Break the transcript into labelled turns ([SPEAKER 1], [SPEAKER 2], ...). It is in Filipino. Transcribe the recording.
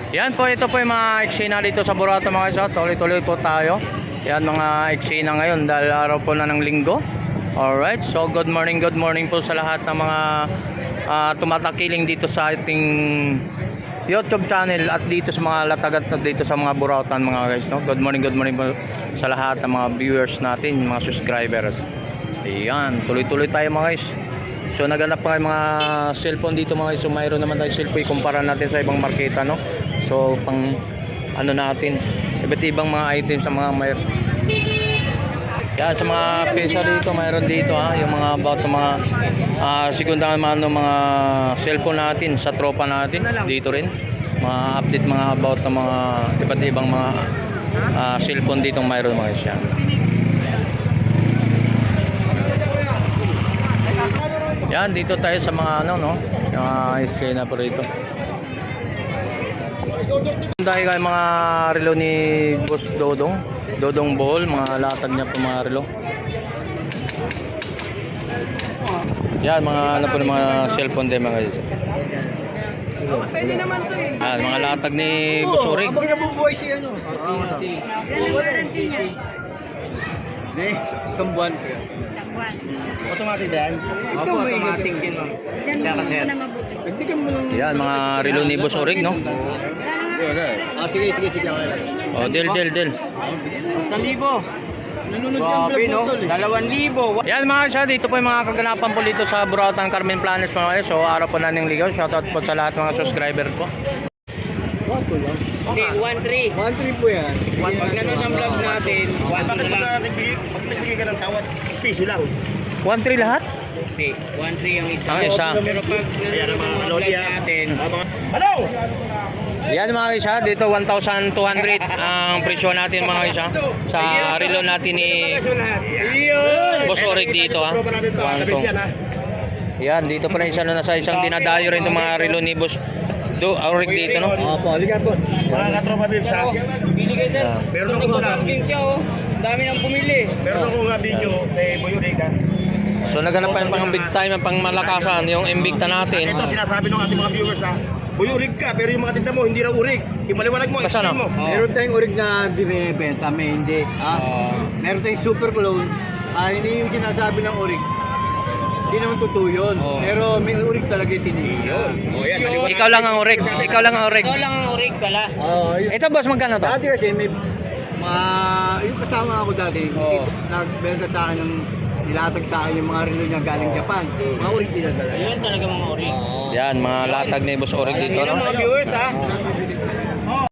[SPEAKER 1] Yan po, ito po yung mga eksena dito sa Burautan mga isa. Tuloy-tuloy po tayo. Yan mga eksena ngayon dahil araw po na ng linggo. Alright, so good morning po sa lahat ng mga tumatakiling dito sa ating YouTube channel at dito sa mga latagat dito sa mga Burautan mga guys. No? Good morning po sa lahat ng mga viewers natin, mga subscribers. Ayan, tuloy-tuloy tayo mga guys. So naganap pa mga cellphone dito mga guys. So mayroon naman tayo cellphone, ikumpara natin sa ibang marketa, no? So pang ano natin, iba't ibang mga items sa mga mayroon. Yan sa mga pesa dito, mayroon dito yung mga about mga segundang mga cellphone natin sa tropa natin dito rin. Mga update mga about ng mga iba't ibang mga cellphone dito mayroon mga guys. Yan. Yan, dito tayo sa mga eksena po rito. Dahil kay mga relo ni Boss Dodong Bohol, mga latag niya po mga relo. Yan, mga mga cellphone din mga guys. Yan, mga latag ni Boss Orig.
[SPEAKER 2] Habang nabubuhay siya isang buwan ko yan. Automatic yan? Ito may automatic din.
[SPEAKER 1] Yan, mga relo ni Boss Orig, no?
[SPEAKER 2] Sige.
[SPEAKER 1] Oh, deal.
[SPEAKER 2] 1,000. Nanonood yung vlog mo,
[SPEAKER 3] 2,000.
[SPEAKER 1] Yan mga siya, dito po yung mga kaganapan po dito sa Burautan Carmen Planes mga guys. So araw po na ng ligaw. Shoutout po sa lahat ng mga subscriber po.
[SPEAKER 3] Hindi, 1,300.
[SPEAKER 2] 1,300 po yan.
[SPEAKER 3] Pag nanonood ang vlog natin, 1,200 na lang.
[SPEAKER 4] Pag nagbigay ka ng tawad, piso lang.
[SPEAKER 1] 1-3 lahat?
[SPEAKER 3] Hindi, 1,300 ang isa.
[SPEAKER 1] Ang isa.
[SPEAKER 3] Pero pag nanonood ang mga vlog natin,
[SPEAKER 4] Hello!
[SPEAKER 1] Yan mga guys ha, dito 1,200 ang presyo natin mga guys ha. Sa relo natin ni Boss Orig dito ha.
[SPEAKER 4] Tropa natin to, kabis yan ha.
[SPEAKER 1] Yan, dito pa rin isa na nasa isang dinadayo rin itong mga relo ni Boss Orig dito, no?
[SPEAKER 2] Opo, halika po.
[SPEAKER 4] Mga katropa bibs ha.
[SPEAKER 3] pili kayo sir.
[SPEAKER 4] Meron
[SPEAKER 3] Kung
[SPEAKER 4] akong
[SPEAKER 3] nagpa-parking siya dami nang pumili.
[SPEAKER 4] Meron ako nga video kay Boy Orig ha.
[SPEAKER 1] So naganap pa yung pang big time, yung pang malakasan, yung Invicta natin.
[SPEAKER 4] Ito sinasabi ng ating mga viewers ha. Boy Orig ka, pero yung mga tinda mo hindi raw urig. Imaliwanag mo,
[SPEAKER 1] Kasano?
[SPEAKER 4] explain mo.
[SPEAKER 2] Meron tayong orig na binibenta, may hindi. Meron tayong super clone. Hindi yung sinasabi ng orig. Hindi naman totoo yun. Pero may orig talaga yung tinigil.
[SPEAKER 4] O yan, maliwanag.
[SPEAKER 1] Ikaw lang ang Orig. Ikaw lang ang Orig.
[SPEAKER 3] Ikaw lang ang urig pala.
[SPEAKER 1] Ito boss, magkano to?
[SPEAKER 2] Dati kasi may yung kasama ako dati, nagbenta sa akin ng nilatag sa akin yung mga relo niya galing Japan. Mga orig pinadala.
[SPEAKER 3] Yun talaga mga urig.
[SPEAKER 1] Yan, mga latag ni Boss Orig dito,
[SPEAKER 3] Yan ang
[SPEAKER 1] no?
[SPEAKER 3] mga viewers ha.